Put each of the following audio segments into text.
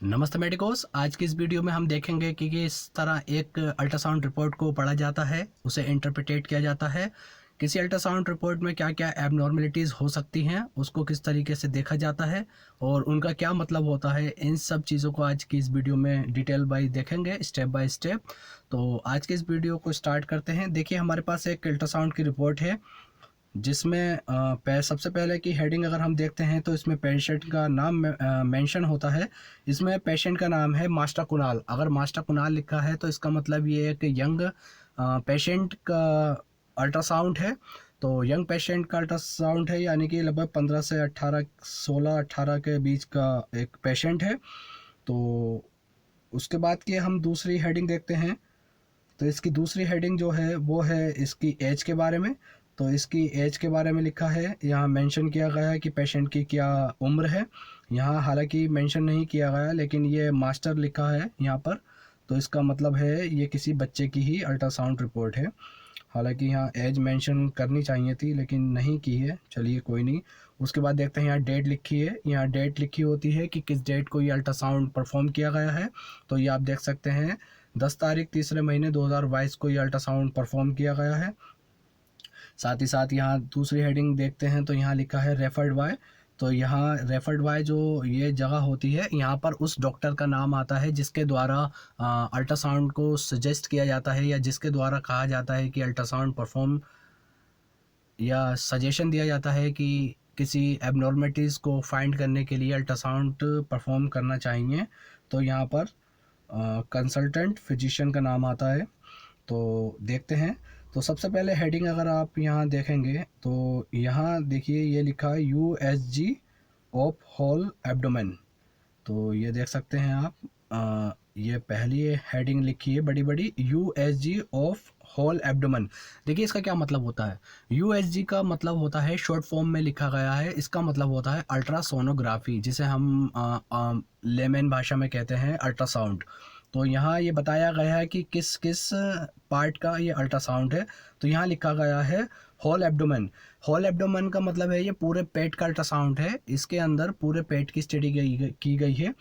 नमस्ते मेडिकोस। आज की इस वीडियो में हम देखेंगे कि किस तरह एक अल्ट्रासाउंड रिपोर्ट को पढ़ा जाता है, उसे इंटरप्रिटेट किया जाता है। किसी अल्ट्रासाउंड रिपोर्ट में क्या क्या एबनॉर्मलिटीज़ हो सकती हैं, उसको किस तरीके से देखा जाता है और उनका क्या मतलब होता है, इन सब चीज़ों को आज की इस वीडियो में डिटेल वाइज देखेंगे, स्टेप बाय स्टेप। तो आज के इस वीडियो को स्टार्ट करते हैं। देखिए, हमारे पास एक अल्ट्रासाउंड की रिपोर्ट है जिसमें सबसे पहले की हेडिंग अगर हम देखते हैं तो इसमें पेशेंट का नाम मेंशन होता है। इसमें पेशेंट का नाम है मास्टर कुणाल। अगर मास्टर कुणाल लिखा है तो इसका मतलब ये एक यंग पेशेंट का अल्ट्रासाउंड है। तो यंग पेशेंट का अल्ट्रासाउंड है, यानी कि लगभग 15 से 18, 16-18 के बीच का एक पेशेंट है। तो उसके बाद की हम दूसरी हेडिंग देखते हैं। तो इसकी दूसरी हेडिंग जो है वो है इसकी एज के बारे में। तो इसकी एज के बारे में लिखा है, यहाँ मेंशन किया गया है कि पेशेंट की क्या उम्र है। यहाँ हालांकि मेंशन नहीं किया गया, लेकिन ये मास्टर लिखा है यहाँ पर, तो इसका मतलब है ये किसी बच्चे की ही अल्ट्रासाउंड रिपोर्ट है। हालांकि यहाँ एज मेंशन करनी चाहिए थी लेकिन नहीं की है, चलिए कोई नहीं। उसके बाद देखते हैं यहाँ डेट लिखी है। यहाँ डेट लिखी होती है कि किस डेट को ये अल्ट्रासाउंड परफॉर्म किया गया है। तो ये आप देख सकते हैं 10 तारीख तीसरे महीने 2022 को ये अल्ट्रासाउंड परफॉर्म किया गया है। साथ ही साथ यहाँ दूसरी हेडिंग देखते हैं तो यहाँ लिखा है रेफर्ड बाय। तो यहाँ रेफर्ड बाय जो ये जगह होती है, यहाँ पर उस डॉक्टर का नाम आता है जिसके द्वारा अल्ट्रासाउंड को सजेस्ट किया जाता है या जिसके द्वारा कहा जाता है कि अल्ट्रासाउंड परफॉर्म या सजेशन दिया जाता है कि किसी एबनॉर्मलिटीज़ को फाइंड करने के लिए अल्ट्रासाउंड परफॉर्म करना चाहिए। तो यहाँ पर कंसल्टेंट फिजिशियन का नाम आता है। तो देखते हैं। तो सबसे पहले हेडिंग अगर आप यहाँ देखेंगे तो यहाँ देखिए ये लिखा है यूएसजी ऑफ होल एब्डोमेन। तो ये देख सकते हैं आप, ये पहली हेडिंग लिखी है बड़ी बड़ी, यूएसजी ऑफ होल एब्डोमेन। देखिए इसका क्या मतलब होता है। यूएसजी का मतलब होता है, शॉर्ट फॉर्म में लिखा गया है, इसका मतलब होता है अल्ट्रासोनोग्राफी, जिसे हम लेमन भाषा में कहते हैं अल्ट्रासाउंड। तो यहाँ ये बताया गया है कि किस किस पार्ट का ये अल्ट्रासाउंड है। तो यहाँ लिखा गया है होल एब्डोमेन। होल एब्डोमेन का मतलब है ये पूरे पेट का अल्ट्रासाउंड है। इसके अंदर पूरे पेट की स्टडी की गई है।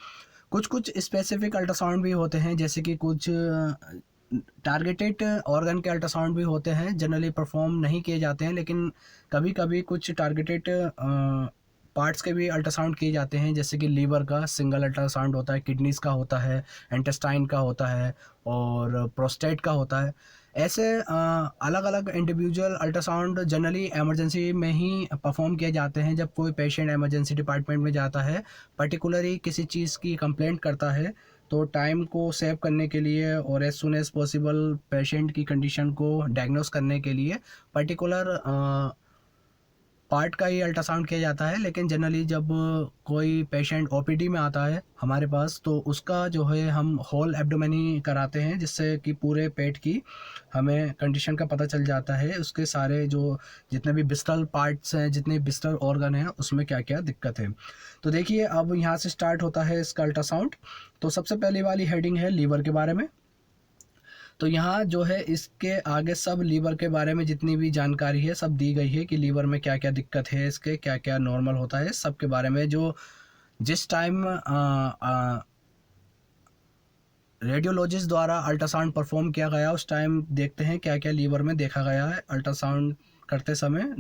कुछ कुछ स्पेसिफिक अल्ट्रासाउंड भी होते हैं, जैसे कि कुछ टारगेटेड ऑर्गन के अल्ट्रासाउंड भी होते हैं, जनरली परफॉर्म नहीं किए जाते हैं, लेकिन कभी कभी कुछ टारगेटेड पार्ट्स के भी अल्ट्रासाउंड किए जाते हैं, जैसे कि लीवर का सिंगल अल्ट्रासाउंड होता है, किडनीज का होता है, इंटेस्टाइन का होता है और प्रोस्टेट का होता है। ऐसे अलग अलग इंडिविजुअल अल्ट्रासाउंड जनरली इमरजेंसी में ही परफॉर्म किए जाते हैं। जब कोई पेशेंट इमरजेंसी डिपार्टमेंट में जाता है, पर्टिकुलरली किसी चीज़ की कंप्लेंट करता है, तो टाइम को सेव करने के लिए और as soon as possible patient की कंडीशन को डायग्नोस करने के लिए पर्टिकुलर पार्ट का ही अल्ट्रासाउंड किया जाता है। लेकिन जनरली जब कोई पेशेंट ओपीडी में आता है हमारे पास, तो उसका जो है हम होल एब्डोमेन ही कराते हैं, जिससे कि पूरे पेट की हमें कंडीशन का पता चल जाता है, उसके सारे जो जितने भी विस्टल पार्ट्स हैं, जितने विस्टल ऑर्गन हैं, उसमें क्या क्या दिक्कत है। तो देखिए अब यहाँ से स्टार्ट होता है इसका अल्ट्रासाउंड। तो सबसे पहली वाली हेडिंग है लीवर के बारे में। तो यहाँ जो है इसके आगे सब लीवर के बारे में जितनी भी जानकारी है सब दी गई है कि लीवर में क्या क्या दिक्कत है, इसके क्या क्या नॉर्मल होता है, सब के बारे में। जो जिस टाइम रेडियोलॉजिस्ट द्वारा अल्ट्रासाउंड परफॉर्म किया गया, उस टाइम देखते हैं क्या क्या लीवर में देखा गया है अल्ट्रासाउंड करते समय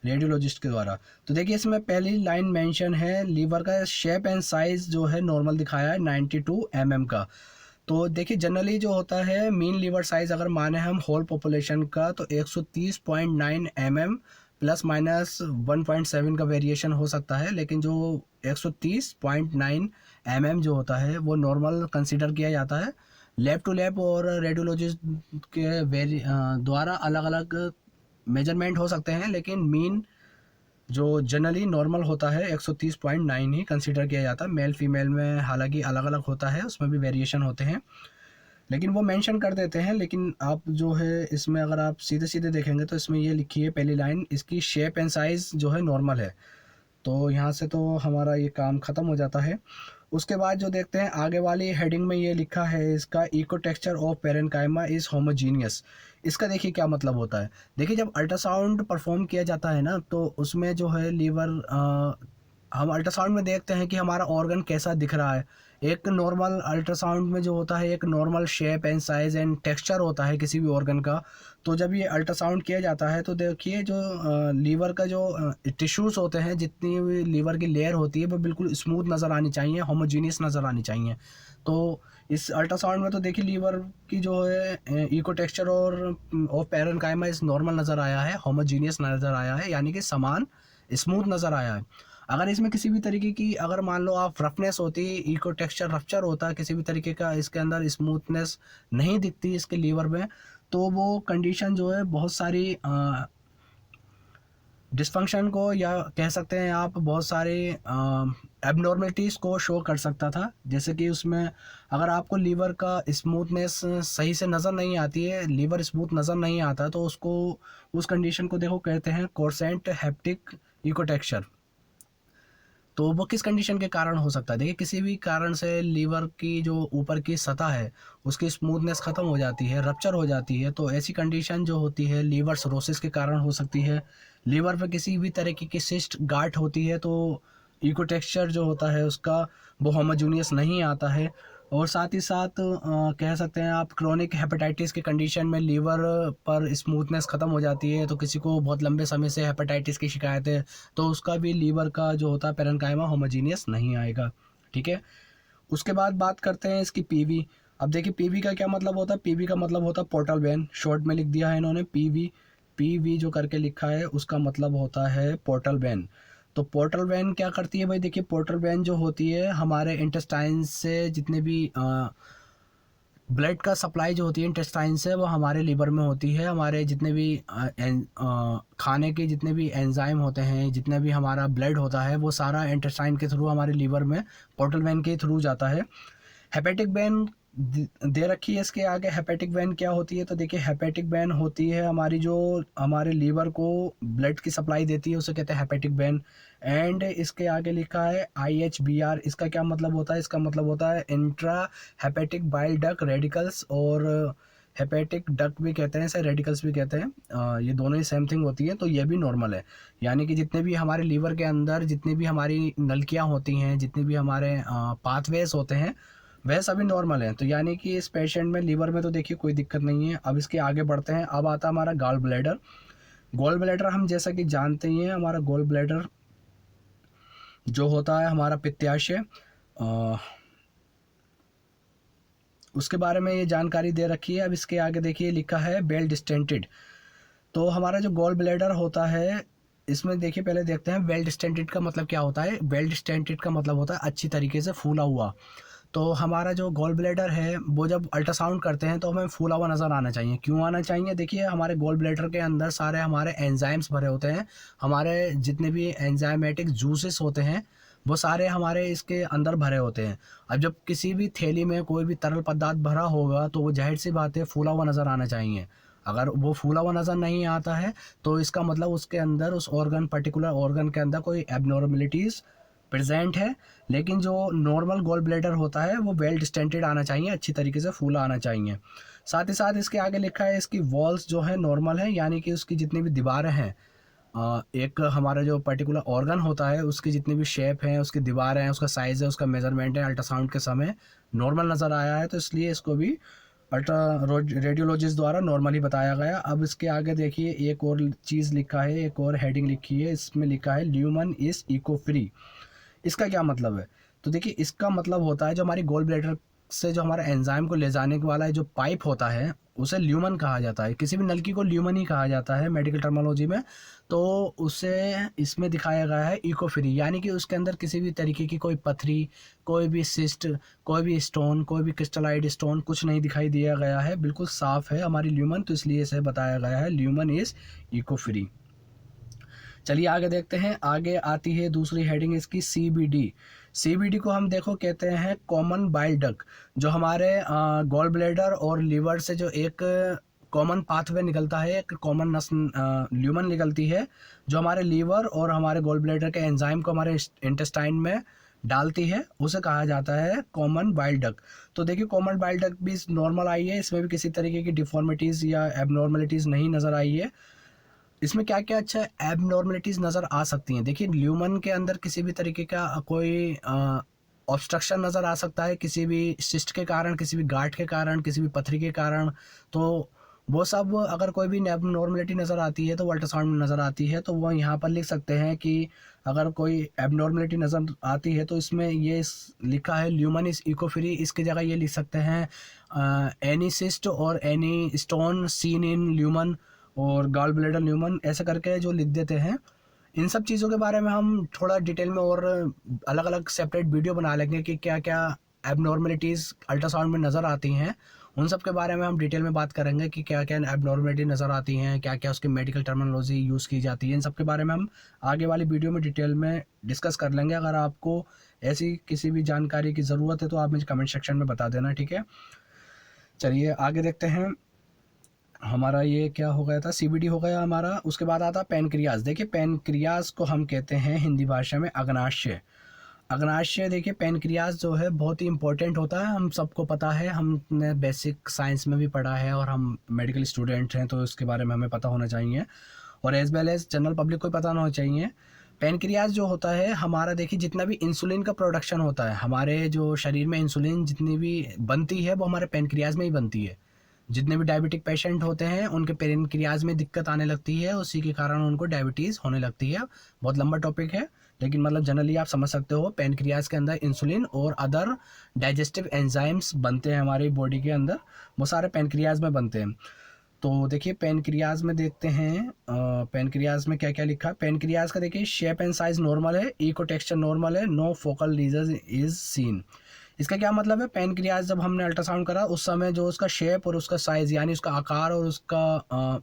रेडियोलॉजिस्ट के द्वारा। तो देखिए इसमें पहली लाइन मेंशन है, लीवर का शेप एंड साइज जो है नॉर्मल दिखाया है 92 mm का। तो देखिए जनरली जो होता है मीन लीवर साइज अगर माने हम होल पॉपुलेशन का, तो 130.9 mm प्लस माइनस 1.7 का वेरिएशन हो सकता है, लेकिन जो 130.9 mm जो होता है वो नॉर्मल कंसीडर किया जाता है। लैब टू लैब और रेडियोलॉजिस्ट के द्वारा अलग अलग मेजरमेंट हो सकते हैं, लेकिन मीन जो जनरली नॉर्मल होता है 130.9 ही कंसीडर किया जाता है। मेल फीमेल में हालांकि अलग अलग होता है, उसमें भी वेरिएशन होते हैं, लेकिन वो मेंशन कर देते हैं। लेकिन आप जो है इसमें अगर आप सीधे सीधे देखेंगे तो इसमें ये लिखी है पहली लाइन, इसकी शेप एंड साइज़ जो है नॉर्मल है। तो यहाँ से तो हमारा ये काम ख़त्म हो जाता है। उसके बाद जो देखते हैं आगे वाली हेडिंग में ये लिखा है, इसका echo texture of parenchyma is homogeneous. इसका देखिए क्या मतलब होता है। देखिए जब अल्ट्रासाउंड परफॉर्म किया जाता है ना, तो उसमें जो है लीवर हम अल्ट्रासाउंड में देखते हैं कि हमारा ऑर्गन कैसा दिख रहा है। एक नॉर्मल अल्ट्रासाउंड में जो होता है एक normal shape and size and texture होता है किसी भी ऑर्गन का। तो जब ये अल्ट्रासाउंड किया जाता है तो देखिए जो लीवर का जो टिश्यूज़ होते हैं, जितनी भी लीवर की लेयर होती है वो बिल्कुल स्मूथ नज़र आनी चाहिए, होमोजीनियस नज़र आनी चाहिए। तो इस अल्ट्रासाउंड में तो देखिए लीवर की जो है इको टेक्सचर और पैरेन्काइमा इस नॉर्मल नज़र आया है, होमोजीनियस नज़र आया है, यानी कि समान स्मूथ नज़र आया है। अगर इसमें किसी भी तरीके की अगर मान लो आप रफनेस होती, इको टेक्सचर रफ्चर होता, किसी भी तरीके का इसके अंदर स्मूथनेस नहीं दिखती इसके लीवर में, तो वो कंडीशन जो है बहुत सारी डिस्फंक्शन को या कह सकते हैं आप बहुत सारे एबनॉर्मलिटीज़ को शो कर सकता था। जैसे कि उसमें अगर आपको लीवर का स्मूथनेस सही से नज़र नहीं आती है, लीवर स्मूथ नज़र नहीं आता, तो उसको उस कंडीशन को देखो कहते हैं कोर्सेंट हेप्टिक इकोटेक्चर। तो वो किस कंडीशन के कारण हो सकता है? देखिए किसी भी कारण से लीवर की जो ऊपर की सतह है उसकी स्मूथनेस ख़त्म हो जाती है, रप्चर हो जाती है, तो ऐसी कंडीशन जो होती है लीवर सिरोसिस के कारण हो सकती है। लीवर पे किसी भी तरीके की सिस्ट गांठ होती है तो इको टेक्सचर जो होता है उसका वो होमोजेनियस नहीं आता है। और साथ ही साथ कह सकते हैं आप क्रोनिक हेपेटाइटिस के कंडीशन में लीवर पर स्मूथनेस ख़त्म हो जाती है, तो किसी को बहुत लंबे समय से हेपेटाइटिस की शिकायत है तो उसका भी लीवर का जो होता है पैरेन्काइमा होमोजीनियस नहीं आएगा। ठीक है, उसके बाद बात करते हैं इसकी पीवी। अब देखिए पीवी का क्या मतलब होता है? पीवी का मतलब होता है पोर्टल वेन, शॉर्ट में लिख दिया है इन्होंने पीवी। पीवी जो करके लिखा है उसका मतलब होता है पोर्टल वेन। तो पोर्टल वेन क्या करती है भाई? देखिए पोर्टल वेन जो होती है हमारे इंटेस्टाइन से जितने भी ब्लड का सप्लाई जो होती है इंटेस्टाइन से वो हमारे लीवर में होती है। हमारे जितने भी खाने के जितने भी एंजाइम होते हैं, जितने भी हमारा ब्लड होता है वो सारा इंटेस्टाइन के थ्रू हमारे लीवर में पोर्टल वेन के थ्रू जाता है। हेपेटिक वेन दे रखी है इसके आगे। हेपेटिक वेन क्या होती है? तो देखिए हेपेटिक वेन होती है हमारी जो हमारे लीवर को ब्लड की सप्लाई देती है, उसे कहते हैं हेपेटिक वेन। एंड इसके आगे लिखा है IHBR। इसका क्या मतलब होता है? इसका मतलब होता है intra hepatic bile duct radicals, और हेपेटिक डक्ट भी कहते हैं इसे, रेडिकल्स भी कहते हैं। ये दोनों ही सेम थिंग होती है। तो ये भी नॉर्मल है, यानी कि जितने भी हमारे लीवर के अंदर जितनी भी हमारी नलकियाँ होती हैं, जितने भी हमारे पाथवेज होते हैं वह सभी नॉर्मल हैं। तो यानी कि इस पेशेंट में लीवर में तो देखिए कोई दिक्कत नहीं है। अब इसके आगे बढ़ते हैं। अब आता है हमारा गॉल ब्लैडर। गॉल ब्लैडर हम जैसा कि जानते ही हैं, हमारा गॉल ब्लैडर जो होता है हमारा पित्ताशय, उसके बारे में ये जानकारी दे रखी है। अब इसके आगे देखिए लिखा है वेल डिस्टेंटेड। तो हमारा जो गॉल ब्लैडर होता है इसमें देखिए पहले देखते हैं वेल डिस्टेंटेड का मतलब क्या होता है। वेल डिस्टेंटेड का मतलब होता है अच्छी तरीके से फूला हुआ। तो हमारा जो गॉल ब्लैडर है वो जब अल्ट्रासाउंड करते हैं तो हमें फूला हुआ नज़र आना चाहिए। क्यों आना चाहिए? देखिए हमारे गॉल ब्लैडर के अंदर सारे हमारे एंजाइम्स भरे होते हैं। हमारे जितने भी एंजाइमेटिक जूसेस होते हैं वो सारे हमारे इसके अंदर भरे होते हैं। अब जब किसी भी थैली में कोई भी तरल पदार्थ भरा होगा तो वो जाहिर सी बात है फूला हुआ नज़र आना चाहिए। अगर वो फूला हुआ नज़र नहीं आता है तो इसका मतलब उसके अंदर उस ऑर्गन पर्टिकुलर ऑर्गन के अंदर कोई एबनॉर्मलिटीज़ प्रेजेंट है। लेकिन जो नॉर्मल गॉल ब्लैडर होता है वो वेल डिस्टेंटेड आना चाहिए, अच्छी तरीके से फूला आना चाहिए। साथ ही साथ इसके आगे लिखा है इसकी वॉल्स जो है नॉर्मल है, यानी कि उसकी जितनी भी दीवारें हैं, एक हमारा जो पर्टिकुलर ऑर्गन होता है उसकी जितनी भी शेप है, उसकी दीवारें हैं, उसका साइज़ है, उसका मेजरमेंट है, अल्ट्रासाउंड के समय नॉर्मल नज़र आया है, तो इसलिए इसको भी अल्ट्रा रेडियोलॉजिस्ट द्वारा नॉर्मली बताया गया। अब इसके आगे देखिए एक और चीज़ लिखा है, एक और हेडिंग लिखी है, इसमें लिखा है ल्यूमन इज़ इको फ्री। इसका क्या मतलब है? तो देखिए इसका मतलब होता है जो हमारी गॉल ब्लैडर से जो हमारा एंजाइम को ले जाने वाला जो पाइप होता है उसे ल्यूमन कहा जाता है। किसी भी नलकी को ल्यूमन ही कहा जाता है मेडिकल टर्मिनोलॉजी में। तो उसे इसमें दिखाया गया है इको फ्री, यानी कि उसके अंदर किसी भी तरीके की कोई पथरी, कोई भी सिस्ट, कोई भी स्टोन, कोई भी क्रिस्टलाइड स्टोन कुछ नहीं दिखाई दिया गया है। बिल्कुल साफ़ है हमारी ल्यूमन, तो इसलिए इसे बताया गया है ल्यूमन इज़ इको फ्री। चलिए आगे देखते हैं। आगे आती है दूसरी हेडिंग इसकी CBD। CBD को हम देखो कहते हैं कॉमन बाइल डक्ट। जो हमारे गॉल ब्लैडर और लीवर से जो एक कॉमन पाथवे निकलता है, एक कॉमन ल्यूमन निकलती है जो हमारे लीवर और हमारे गॉल ब्लैडर के एंजाइम को हमारे इंटेस्टाइन में डालती है, उसे कहा जाता है कॉमन बाइल डक्ट। तो देखिए कॉमन बाइल डक्ट भी नॉर्मल आई है, इसमें भी किसी तरीके की डिफॉर्मिटीज़ या एबनॉर्मलिटीज़ नहीं नज़र आई है। इसमें क्या क्या अच्छा एबनॉर्मलिटीज़ नज़र आ सकती हैं। देखिए ल्यूमन के अंदर किसी भी तरीके का कोई ऑब्स्ट्रक्शन नज़र आ सकता है, किसी भी सिस्ट के कारण, किसी भी गांठ के कारण, किसी भी पथरी के कारण। तो वो सब अगर कोई भी एबनॉर्मलिटी नज़र आती है तो वो अल्ट्रासाउंड में नज़र आती है, तो वो यहाँ पर लिख सकते हैं कि अगर कोई एबनॉर्मलिटी नज़र आती है तो इसमें ये लिखा है ल्यूमन इज इकोफ्री, इसकी जगह ये लिख सकते हैं एनी सिस्ट और any stone seen in lumen और गॉल ब्लैडर ल्यूमन, ऐसे करके जो लिख देते हैं। इन सब चीज़ों के बारे में हम थोड़ा डिटेल में और अलग अलग सेपरेट वीडियो बना लेंगे कि क्या क्या एबनॉर्मलिटीज़ अल्ट्रासाउंड में नज़र आती हैं। उन सब के बारे में हम डिटेल में बात करेंगे कि क्या क्या एबनॉर्मलिटी नज़र आती हैं, क्या क्या उसकी मेडिकल टर्मिनोलॉजी यूज़ की जाती है। इन सब के बारे में हम आगे वाली वीडियो में डिटेल में डिस्कस कर लेंगे। अगर आपको ऐसी किसी भी जानकारी की ज़रूरत है तो आप मुझे कमेंट सेक्शन में बता देना, ठीक है। चलिए आगे देखते हैं। हमारा ये क्या हो गया था, सीबीडी हो गया हमारा। उसके बाद आता पैनक्रियाज। देखिए पैनक्रियाज को हम कहते हैं हिंदी भाषा में अग्नाशय। अग्नाशय देखिए पैनक्रियाज जो है बहुत ही इंपॉर्टेंट होता है, हम सबको पता है, हमने बेसिक साइंस में भी पढ़ा है और हम मेडिकल स्टूडेंट हैं तो इसके बारे में हमें पता होना चाहिए और as well as general public को पता होना चाहिए। पैनक्रियाज जो होता है हमारा, देखिए जितना भी इंसुलिन का प्रोडक्शन होता है हमारे जो शरीर में, इंसुलिन जितनी भी बनती है वो हमारे पैनक्रियाज में ही बनती है। जितने भी डायबिटिक पेशेंट होते हैं उनके पैनक्रियाज में दिक्कत आने लगती है, उसी के कारण उनको डायबिटीज़ होने लगती है। बहुत लंबा टॉपिक है लेकिन मतलब जनरली आप समझ सकते हो, पैनक्रियाज के अंदर इंसुलिन और अदर डाइजेस्टिव एंजाइम्स बनते हैं हमारी बॉडी के अंदर, वो सारे पैनक्रियाज में बनते हैं। तो देखिए पैनक्रियाज में देखते हैं पैनक्रियाज में क्या क्या लिखा है। पैनक्रियाज का देखिए शेप एंड साइज नॉर्मल है, इको टेक्सचर नॉर्मल है, no focal lesion is seen. इसका क्या मतलब है, पैनक्रियाज जब हमने अल्ट्रासाउंड करा उस समय जो उसका शेप और उसका साइज़ यानी उसका आकार और उसका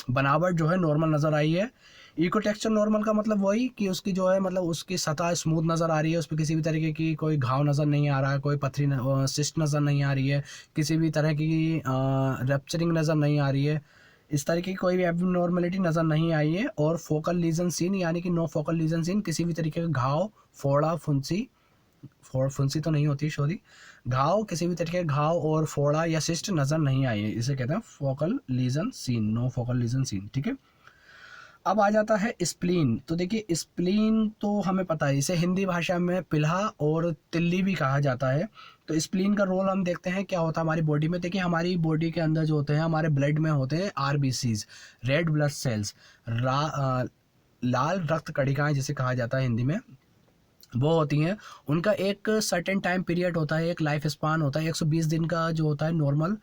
बनावट जो है नॉर्मल नज़र आई है। इको टेक्सचर नॉर्मल का मतलब वही कि उसकी जो है मतलब उसकी सतह स्मूथ नज़र आ रही है, उस पर किसी भी तरीके की कोई घाव नज़र नहीं आ रहा है, कोई पथरी सिस्ट नज़र नहीं आ रही है, किसी भी तरह की रैप्चरिंग नज़र नहीं आ रही है, इस तरीके की कोई भी एबनॉर्मलिटी नज़र नहीं आई है। और फोकल लीजन सीन यानी कि नो फोकल लीजन सीन, किसी भी तरीके का घाव, फोड़ा, फुंसी तो नहीं होती, सॉरी, घाव, किसी भी तरीके का घाव और फोड़ा या सिस्ट नज़र नहीं आई है, इसे कहते हैं focal lesion seen, no focal lesion seen, ठीक है। अब आ जाता है स्प्लीन। तो देखिए स्प्लीन तो हमें पता है, इसे हिंदी भाषा में पिल्हा और तिल्ली भी कहा जाता है। तो स्प्लीन का रोल हम देखते हैं क्या होता है हमारी बॉडी में। देखिए हमारी बॉडी के अंदर जो होते हैं, हमारे ब्लड में होते हैं आरबीसीज, रेड ब्लड सेल्स, लाल रक्त कणिकाएं जिसे कहा जाता है हिंदी में, वो होती हैं। उनका एक सर्टेन टाइम पीरियड होता है, एक लाइफ स्पान होता है, 120 दिन का जो होता है नॉर्मल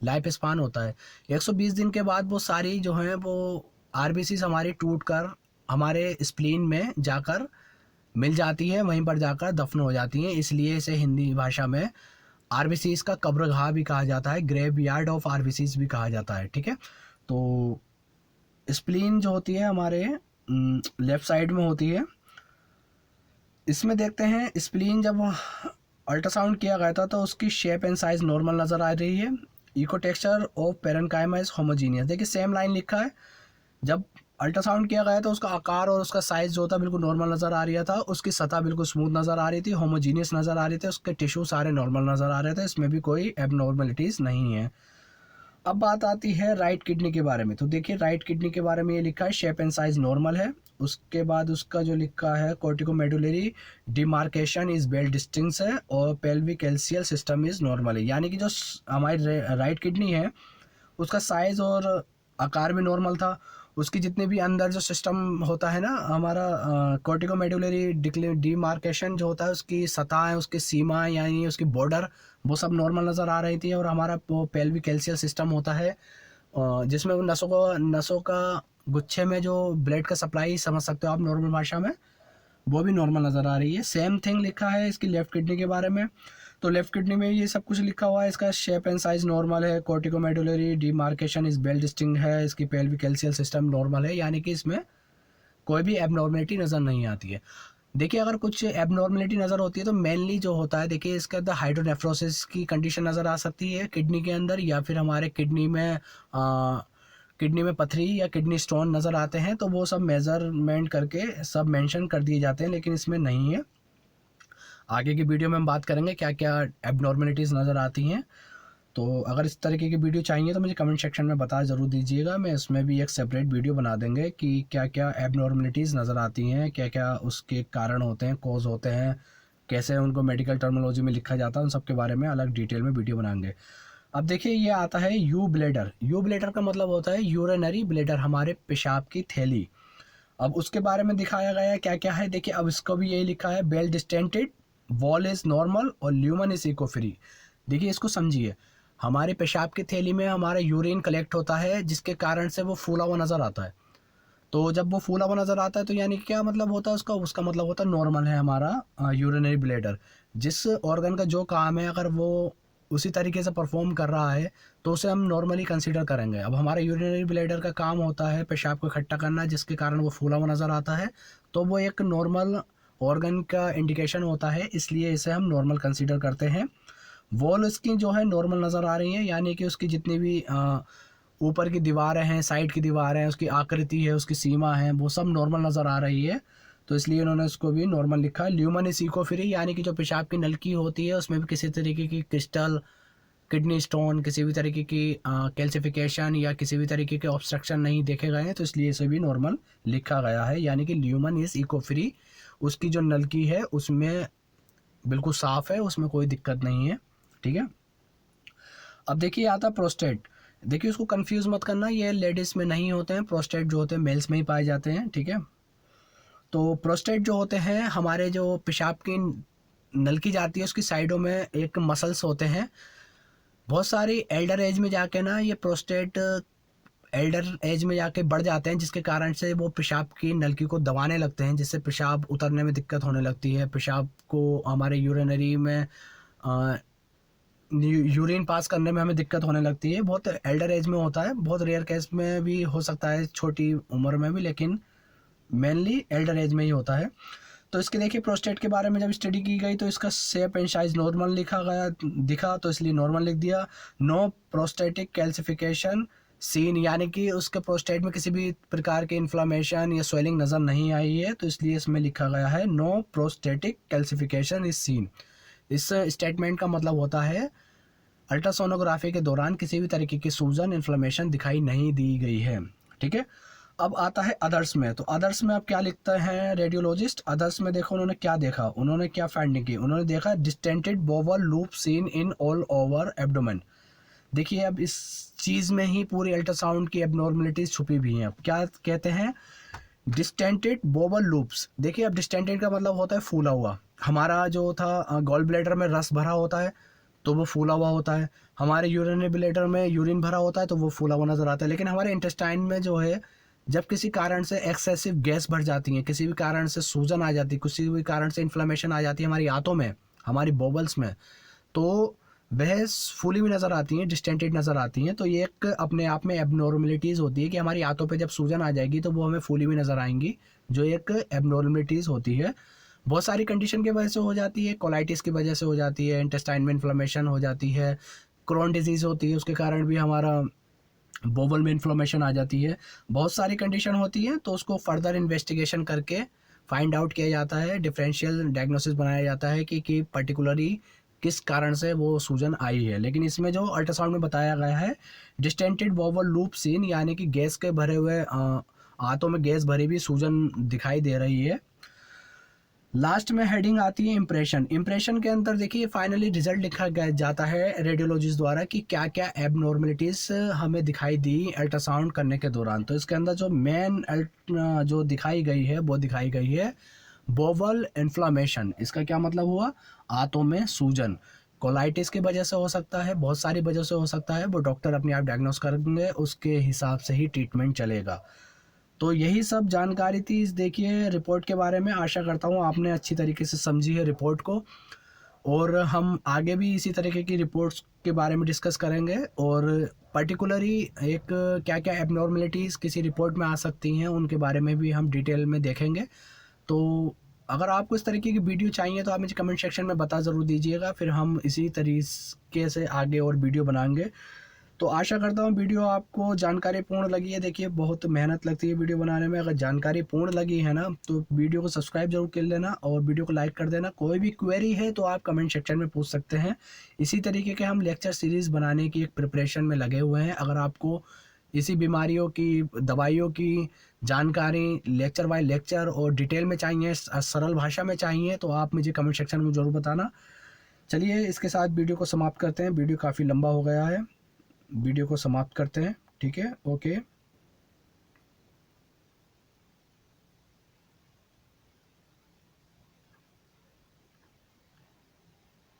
लाइफ स्पान होता है। 120 दिन के बाद वो सारी जो हैं वो आरबीसी हमारी टूट कर हमारे स्प्लीन में जाकर मिल जाती है, वहीं पर जाकर दफन हो जाती हैं। इसलिए इसे हिंदी भाषा में आरबीसीज का कब्रगाह भी कहा जाता है, ग्रेव यार्ड ऑफ आरबीसीज भी कहा जाता है, ठीक है। तो स्प्लीन जो होती है हमारे लेफ्ट साइड में होती है। इसमें देखते हैं स्प्लीन जब अल्ट्रासाउंड किया गया था तो उसकी शेप एंड साइज नॉर्मल नज़र आ रही है। Echo texture of parenchyma is homogeneous. देखिए सेम लाइन लिखा है, जब अल्ट्रासाउंड किया गया तो उसका आकार और उसका साइज़ जो था बिल्कुल नॉर्मल नज़र आ रहा था, उसकी सतह बिल्कुल स्मूथ नज़र आ रही थी, होमोजीनियस नज़र आ रही थी, उसके टिश्यू सारे नॉर्मल नज़र आ रहे थे, इसमें भी कोई एबनॉर्मलिटीज़ नहीं है। अब बात आती है राइट किडनी के बारे में। तो देखिए राइट किडनी के बारे में ये लिखा है शेप एंड साइज नॉर्मल है। उसके बाद उसका जो लिखा है कोर्टिकोमेडुलरी डिमार्केशन इज वेल डिस्टिंक्ट है और पेल्विक कैल्शियल सिस्टम इज नॉर्मल है। यानी कि जो हमारी राइट किडनी है उसका साइज और आकार भी नॉर्मल था, उसकी जितने भी अंदर जो सिस्टम होता है ना हमारा कोर्टिकोमेडुलरी डिमार्केशन जो होता है, उसकी सतह, उसकी सीमा यानी उसकी बॉर्डर, वो सब नॉर्मल नज़र आ रही थी। और हमारा वो पेल्विक कैल्शियल सिस्टम होता है जिसमें नसों का गुच्छे में जो ब्लड का सप्लाई समझ सकते हो आप नॉर्मल भाषा में, वो भी नॉर्मल नज़र आ रही है। सेम थिंग लिखा है इसकी लेफ़्ट किडनी के बारे में। तो लेफ़्ट किडनी में ये सब कुछ लिखा हुआ है, इसका शेप एंड साइज नॉर्मल है, कोर्टिकोमेडुलरी डिमार्केशन इज वेल डिस्टिंक्ट है, इसकी पेल्विक कैल्शियल सिस्टम नॉर्मल है, यानी कि इसमें कोई भी एबनॉर्मलिटी नज़र नहीं आती है। देखिए अगर कुछ एबनॉर्मलिटी नज़र होती है तो मेनली जो होता है, देखिए इसके अंदर हाइड्रोनेफ्रोसिस की कंडीशन नज़र आ सकती है किडनी के अंदर, या फिर हमारे किडनी में पथरी या किडनी स्टोन नज़र आते हैं, तो वो सब मेजरमेंट करके सब मेंशन कर दिए जाते हैं, लेकिन इसमें नहीं है। आगे की वीडियो में हम बात करेंगे क्या क्या एबनॉर्मलिटीज़ नज़र आती हैं। तो अगर इस तरीके की वीडियो चाहिए तो मुझे कमेंट सेक्शन में बता ज़रूर दीजिएगा, मैं इसमें भी एक सेपरेट वीडियो बना देंगे कि क्या क्या एबनॉर्मलिटीज़ नज़र आती हैं, क्या क्या उसके कारण होते हैं, कॉज होते हैं, कैसे उनको मेडिकल टर्मिनोलॉजी में लिखा जाता है, उन सब के बारे में अलग डिटेल में वीडियो बनाएंगे। अब देखिए ये आता है यू ब्लेडर। यू ब्लेडर का मतलब होता है यूरिनरी ब्लेडर, हमारे पेशाब की थैली। अब उसके बारे में दिखाया गया है क्या क्या है। देखिए अब इसको भी यही लिखा है, बेल डिस्टेंटेड, वॉल इज़ नॉर्मल और ल्यूमन इज इको फ्री। देखिए इसको समझिए, हमारे पेशाब की थैली में हमारा यूरिन कलेक्ट होता है जिसके कारण से वो फूला हुआ नज़र आता है। तो जब वो फूला हुआ नज़र आता है तो यानी क्या मतलब होता है उसका, उसका मतलब होता है नॉर्मल है हमारा यूरिनरी ब्लेडर। जिस ऑर्गन का जो काम है अगर वो उसी तरीके से परफॉर्म कर रहा है तो उसे हम नॉर्मली कंसीडर करेंगे। अब हमारा यूरिनरी ब्लेडर का काम होता है पेशाब को इकट्ठा करना जिसके कारण वो फूला हुआ नज़र आता है, तो वो एक नॉर्मल ऑर्गन का इंडिकेशन होता है, इसलिए इसे हम नॉर्मल कंसीडर करते हैं। वॉल उसकी जो है नॉर्मल नज़र आ रही है, यानी कि उसकी जितनी भी ऊपर की दीवारें हैं, साइड की दीवारें हैं, उसकी आकृति है, उसकी सीमा है, वो सब नॉर्मल नज़र आ रही है, तो इसलिए उन्होंने उसको भी नॉर्मल लिखा है। ल्यूमन इज इको फ्री, यानी कि जो पेशाब की नलकी होती है उसमें भी किसी तरीके की क्रिस्टल, किडनी स्टोन, किसी भी तरीके की कैल्सिफिकेशन या किसी भी तरीके के ऑब्स्ट्रक्शन नहीं देखे गए हैं, तो इसलिए इसे भी नॉर्मल लिखा गया है, यानी कि ल्यूमन इज़ इको फ्री। उसकी जो नलकी है उसमें बिल्कुल साफ़ है, उसमें कोई दिक्कत नहीं है, ठीक है। अब देखिए आता है प्रोस्टेट। देखिए उसको कंफ्यूज मत करना, ये लेडीज़ में नहीं होते हैं, प्रोस्टेट जो होते हैं मेल्स में ही पाए जाते हैं, ठीक है। तो प्रोस्टेट जो होते हैं हमारे जो पेशाब की नलकी जाती है उसकी साइडों में एक मसल्स होते हैं। बहुत सारी एल्डर एज में जाके ना ये प्रोस्टेट एल्डर एज में जाके बढ़ जाते हैं, जिसके कारण से वो पेशाब की नलकी को दबाने लगते हैं, जिससे पेशाब उतरने में दिक्कत होने लगती है, पेशाब को हमारे यूरिनरी में यूरिन पास करने में हमें दिक्कत होने लगती है। बहुत एल्डर एज में होता है, बहुत रेयर केस में भी हो सकता है छोटी उम्र में भी, लेकिन मेनली एल्डर एज में ही होता है। तो इसके देखिए प्रोस्टेट के बारे में जब स्टडी की गई तो इसका शेप एंड साइज नॉर्मल लिखा गया दिखा, तो इसलिए नॉर्मल लिख दिया। नो प्रोस्टेटिक कैल्सिफिकेशन सीन, यानी कि उसके प्रोस्टेट में किसी भी प्रकार के इन्फ्लामेशन या स्वेलिंग नज़र नहीं आई है, तो इसलिए इसमें लिखा गया है no prostatic calcification is seen. इस स्टेटमेंट का मतलब होता है अल्ट्रासोनोग्राफी के दौरान किसी भी तरीके की सूजन, इन्फ्लेमेशन दिखाई नहीं दी गई है, ठीक है। अब आता है अदर्स में। तो अदर्स में अब क्या लिखते हैं रेडियोलॉजिस्ट, अदर्स में देखो उन्होंने क्या देखा, उन्होंने क्या फाइंडिंग की, उन्होंने देखा distended bowel loop seen in all over abdomen. देखिए अब इस चीज़ में ही पूरी अल्ट्रासाउंड की एबनॉर्मलिटीज छुपी हुई हैं। अब क्या कहते हैं, डिस्टेंटेड बोवल लूप्स। देखिए अब डिस्टेंटेड का मतलब होता है फूला हुआ। हमारा जो था गॉल ब्लैडर में रस भरा होता है तो वो फूला हुआ होता है, हमारे यूरिनरी ब्लैडर में यूरिन भरा होता है तो वो फूला हुआ नज़र आता है। लेकिन हमारे इंटेस्टाइन में जो है जब किसी कारण से एक्सेसिव गैस भर जाती है, किसी भी कारण से सूजन आ जाती है, किसी भी कारण से इन्फ्लेमेशन आ जाती है हमारी आंतों में, हमारी बोबल्स में, तो वह फूली हुई नज़र आती हैं, डिस्टेंटेड नज़र आती हैं। तो ये एक अपने आप में एबनॉर्मलिटीज़ होती है कि हमारी आंतों पे जब सूजन आ जाएगी तो वो हमें फूली हुई नज़र आएंगी, जो एक एबनॉर्मलिटीज़ होती है। बहुत सारी कंडीशन की वजह से हो जाती है, कोलाइटिस की वजह से हो जाती है, इंटेस्टाइन में इन्फ्लेमेशन हो जाती है, क्रोन डिजीज़ होती है उसके कारण भी हमारा बोवल में इन्फ्लेमेशन आ जाती है। बहुत सारी कंडीशन होती है, तो उसको फर्दर इन्वेस्टिगेशन करके फाइंड आउट किया जाता है, डिफरेंशियल डायग्नोसिस बनाया जाता है कि पर्टिकुलरली किस कारण से वो सूजन आई है। लेकिन इसमें जो अल्ट्रासाउंड में बताया गया है डिस्टेंटेड बोवल लूप सीन, यानी कि गैस के भरे हुए आंतों में गैस भरी भी सूजन दिखाई दे रही है। लास्ट में हेडिंग आती है इम्प्रेशन। इम्प्रेशन के अंदर देखिए फाइनली रिजल्ट लिखा जाता है रेडियोलॉजिस्ट द्वारा कि क्या क्या एबनॉर्मलिटीज़ हमें दिखाई दी अल्ट्रासाउंड करने के दौरान। तो इसके अंदर जो मेन जो दिखाई गई है वो दिखाई गई है बोवल इन्फ्लामेशन। इसका क्या मतलब हुआ, आंतों में सूजन। कोलाइटिस की वजह से हो सकता है, बहुत सारी वजह से हो सकता है, वो डॉक्टर अपने आप डायग्नोस करेंगे, उसके हिसाब से ही ट्रीटमेंट चलेगा। तो यही सब जानकारी थी इस देखिए रिपोर्ट के बारे में। आशा करता हूँ आपने अच्छी तरीके से समझी है रिपोर्ट को, और हम आगे भी इसी तरीके की रिपोर्ट्स के बारे में डिस्कस करेंगे, और पर्टिकुलरली एक क्या क्या एबनॉर्मलिटीज़ किसी रिपोर्ट में आ सकती हैं उनके बारे में भी हम डिटेल में देखेंगे। तो अगर आपको इस तरीके की वीडियो चाहिए तो आप मुझे कमेंट सेक्शन में बता ज़रूर दीजिएगा, फिर हम इसी तरीके से आगे और वीडियो बनाएंगे। तो तो आशा करता हूँ वीडियो आपको जानकारी पूर्ण लगी है। देखिए बहुत मेहनत लगती है वीडियो बनाने में, अगर जानकारी पूर्ण लगी है ना तो वीडियो को सब्सक्राइब जरूर कर लेना और वीडियो को लाइक कर देना। कोई भी क्वेरी है तो आप कमेंट सेक्शन में पूछ सकते हैं। इसी तरीके के हम लेक्चर सीरीज़ बनाने की एक प्रिपरेशन में लगे हुए हैं। अगर आपको इसी बीमारियों की, दवाइयों की जानकारी लेक्चर बाय लेक्चर और डिटेल में चाहिए, सरल भाषा में चाहिए, तो आप मुझे कमेंट सेक्शन में ज़रूर बताना। चलिए इसके साथ वीडियो को समाप्त करते हैं। वीडियो काफ़ी लंबा हो गया है, वीडियो को समाप्त करते हैं। ठीक है, ओके।